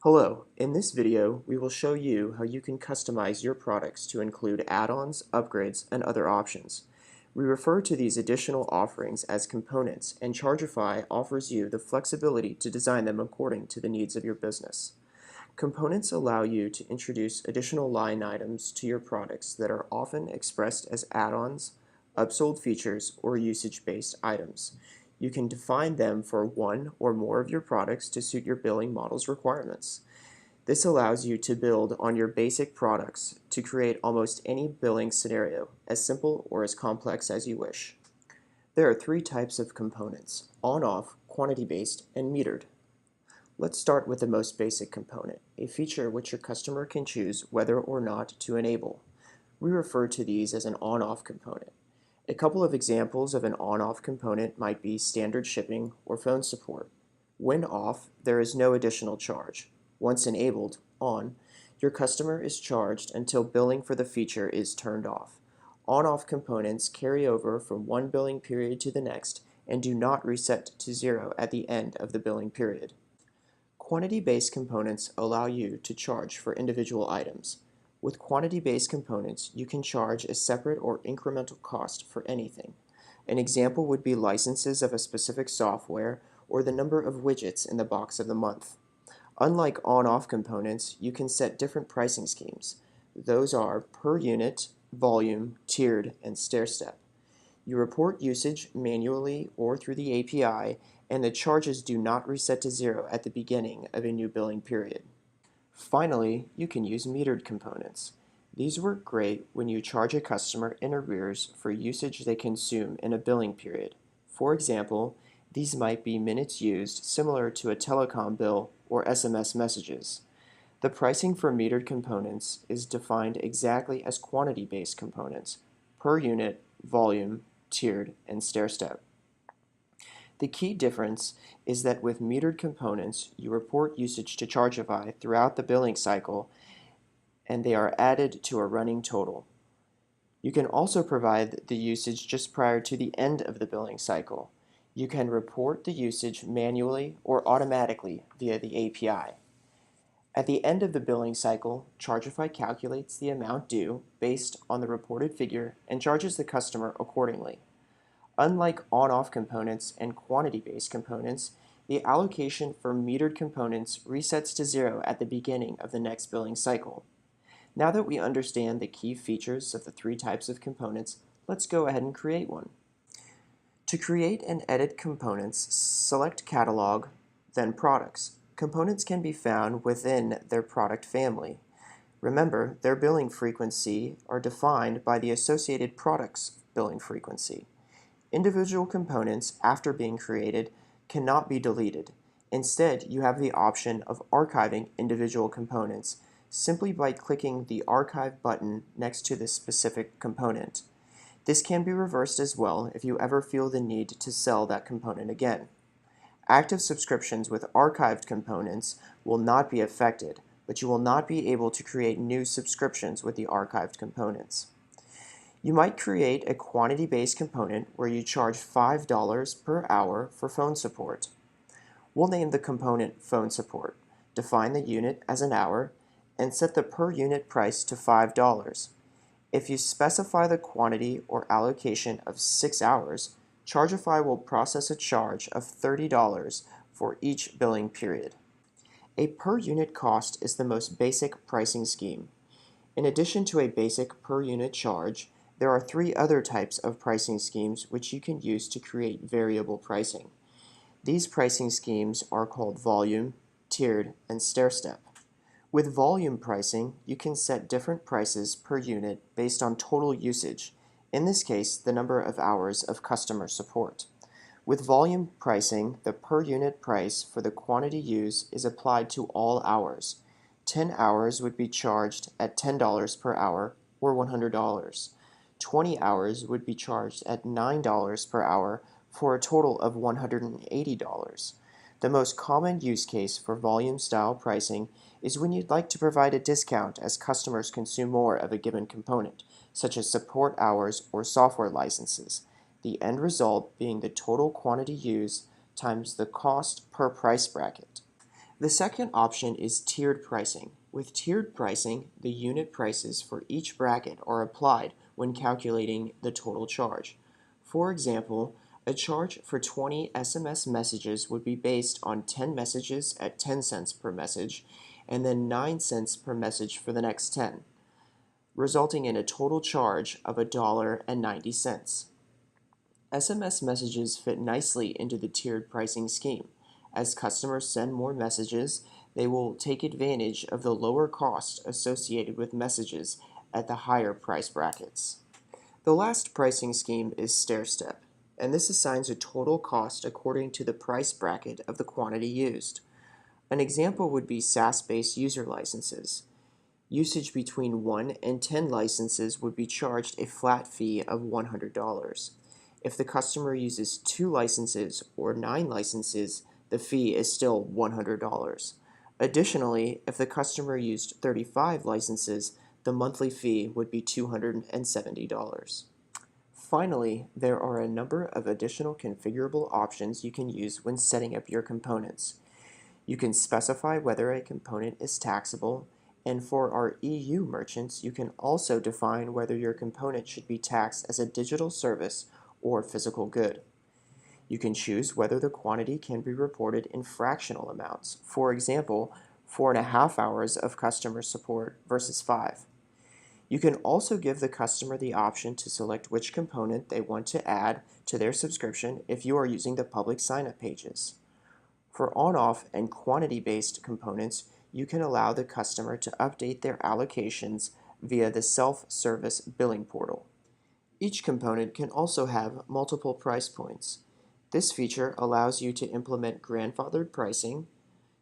Hello, in this video we will show you how you can customize your products to include add-ons, upgrades, and other options. We refer to these additional offerings as components, and Chargify offers you the flexibility to design them according to the needs of your business. Components allow you to introduce additional line items to your products that are often expressed as add-ons, upsold features, or usage-based items. You can define them for one or more of your products to suit your billing model's requirements. This allows you to build on your basic products to create almost any billing scenario, as simple or as complex as you wish. There are three types of components: on-off, quantity-based, and metered. Let's start with the most basic component, a feature which your customer can choose whether or not to enable. We refer to these as an on-off component. A couple of examples of an on-off component might be standard shipping or phone support. When off, there is no additional charge. Once enabled, on, your customer is charged until billing for the feature is turned off. On-off components carry over from one billing period to the next and do not reset to zero at the end of the billing period. Quantity-based components allow you to charge for individual items. With quantity-based components, you can charge a separate or incremental cost for anything. An example would be licenses of a specific software or the number of widgets in the box of the month. Unlike on-off components, you can set different pricing schemes. Those are per unit, volume, tiered, and stairstep. You report usage manually or through the API, and the charges do not reset to zero at the beginning of a new billing period. Finally, you can use metered components. These work great when you charge a customer in arrears for usage they consume in a billing period. For example, these might be minutes used, similar to a telecom bill or SMS messages. The pricing for metered components is defined exactly as quantity-based components: per unit, volume, tiered, and stairstep. The key difference is that with metered components, you report usage to Chargify throughout the billing cycle, and they are added to a running total. You can also provide the usage just prior to the end of the billing cycle. You can report the usage manually or automatically via the API. At the end of the billing cycle, Chargify calculates the amount due based on the reported figure and charges the customer accordingly. Unlike on-off components and quantity-based components, the allocation for metered components resets to zero at the beginning of the next billing cycle. Now that we understand the key features of the three types of components, let's go ahead and create one. To create and edit components, select Catalog, then Products. Components can be found within their product family. Remember, their billing frequency are defined by the associated product's billing frequency. Individual components, after being created, cannot be deleted. Instead, you have the option of archiving individual components simply by clicking the Archive button next to the specific component. This can be reversed as well if you ever feel the need to sell that component again. Active subscriptions with archived components will not be affected, but you will not be able to create new subscriptions with the archived components. You might create a quantity-based component where you charge $5 per hour for phone support. We'll name the component Phone Support, define the unit as an hour, and set the per unit price to $5. If you specify the quantity or allocation of 6 hours, Chargify will process a charge of $30 for each billing period. A per unit cost is the most basic pricing scheme. In addition to a basic per unit charge, there are three other types of pricing schemes which you can use to create variable pricing. These pricing schemes are called volume, tiered, and stairstep. With volume pricing, you can set different prices per unit based on total usage, in this case, the number of hours of customer support. With volume pricing, the per unit price for the quantity used is applied to all hours. 10 hours would be charged at $10 per hour or $100. 20 hours would be charged at $9 per hour for a total of $180. The most common use case for volume-style pricing is when you'd like to provide a discount as customers consume more of a given component, such as support hours or software licenses, the end result being the total quantity used times the cost per price bracket. The second option is tiered pricing. With tiered pricing, the unit prices for each bracket are applied when calculating the total charge. For example, a charge for 20 SMS messages would be based on 10 messages at 10 cents per message, and then 9 cents per message for the next 10, resulting in a total charge of $1.90. SMS messages fit nicely into the tiered pricing scheme. As customers send more messages, they will take advantage of the lower cost associated with messages at the higher price brackets. The last pricing scheme is Stairstep, and this assigns a total cost according to the price bracket of the quantity used. An example would be SaaS-based user licenses. Usage between 1 and 10 licenses would be charged a flat fee of $100. If the customer uses 2 licenses or 9 licenses, the fee is still $100. Additionally, if the customer used 35 licenses, the monthly fee would be $270. Finally, there are a number of additional configurable options you can use when setting up your components. You can specify whether a component is taxable, and for our EU merchants, you can also define whether your component should be taxed as a digital service or physical good. You can choose whether the quantity can be reported in fractional amounts, for example, 4.5 hours of customer support versus 5. You can also give the customer the option to select which component they want to add to their subscription if you are using the public sign-up pages. For on-off and quantity-based components, you can allow the customer to update their allocations via the self-service billing portal. Each component can also have multiple price points. This feature allows you to implement grandfathered pricing,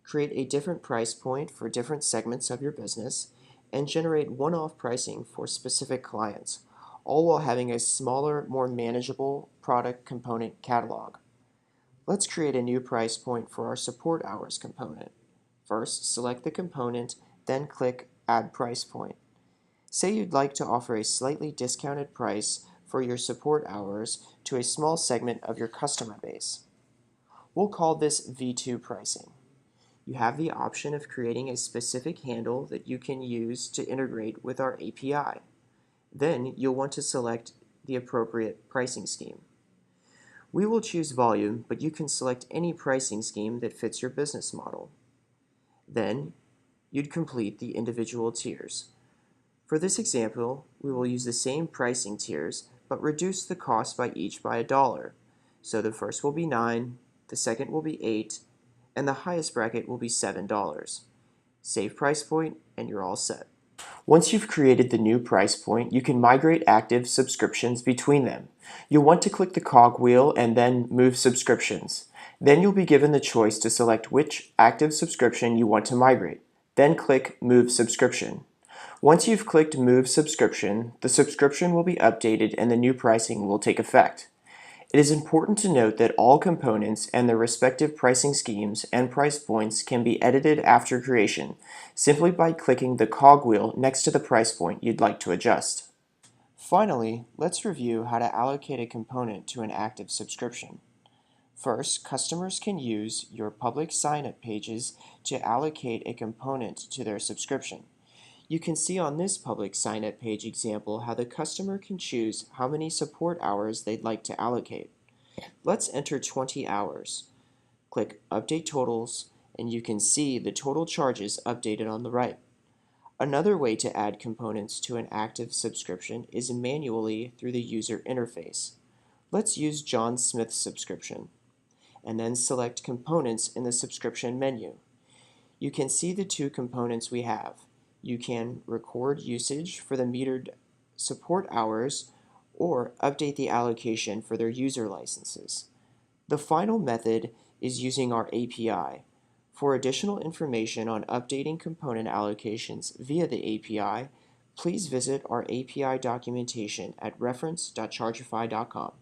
create a different price point for different segments of your business, and generate one-off pricing for specific clients, all while having a smaller, more manageable product component catalog. Let's create a new price point for our support hours component. First, select the component, then click Add Price Point. Say you'd like to offer a slightly discounted price for your support hours to a small segment of your customer base. We'll call this V2 pricing. You have the option of creating a specific handle that you can use to integrate with our API. Then you'll want to select the appropriate pricing scheme. We will choose volume, but you can select any pricing scheme that fits your business model. Then you'd complete the individual tiers. For this example, we will use the same pricing tiers, but reduce the cost by each by $1. So the first will be $9, the second will be $8, and the highest bracket will be $7. Save price point, and you're all set. Once you've created the new price point, you can migrate active subscriptions between them. You'll want to click the cogwheel and then Move Subscriptions. Then you'll be given the choice to select which active subscription you want to migrate. Then click Move Subscription. Once you've clicked Move Subscription, the subscription will be updated and the new pricing will take effect. It is important to note that all components and their respective pricing schemes and price points can be edited after creation, simply by clicking the cogwheel next to the price point you'd like to adjust. Finally, let's review how to allocate a component to an active subscription. First, customers can use your public sign-up pages to allocate a component to their subscription. You can see on this public sign-up page example how the customer can choose how many support hours they'd like to allocate. Let's enter 20 hours. Click Update Totals, and you can see the total charges updated on the right. Another way to add components to an active subscription is manually through the user interface. Let's use John Smith's subscription, and then select Components in the subscription menu. You can see the two components we have. You can record usage for the metered support hours or update the allocation for their user licenses. The final method is using our API. For additional information on updating component allocations via the API, please visit our API documentation at reference.chargify.com.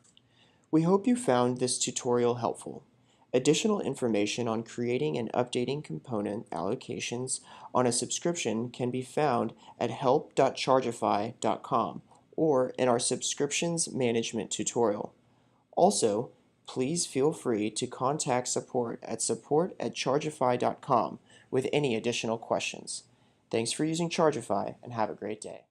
We hope you found this tutorial helpful. Additional information on creating and updating component allocations on a subscription can be found at help.chargify.com or in our subscriptions management tutorial. Also, please feel free to contact support at support@chargify.com with any additional questions. Thanks for using Chargify and have a great day.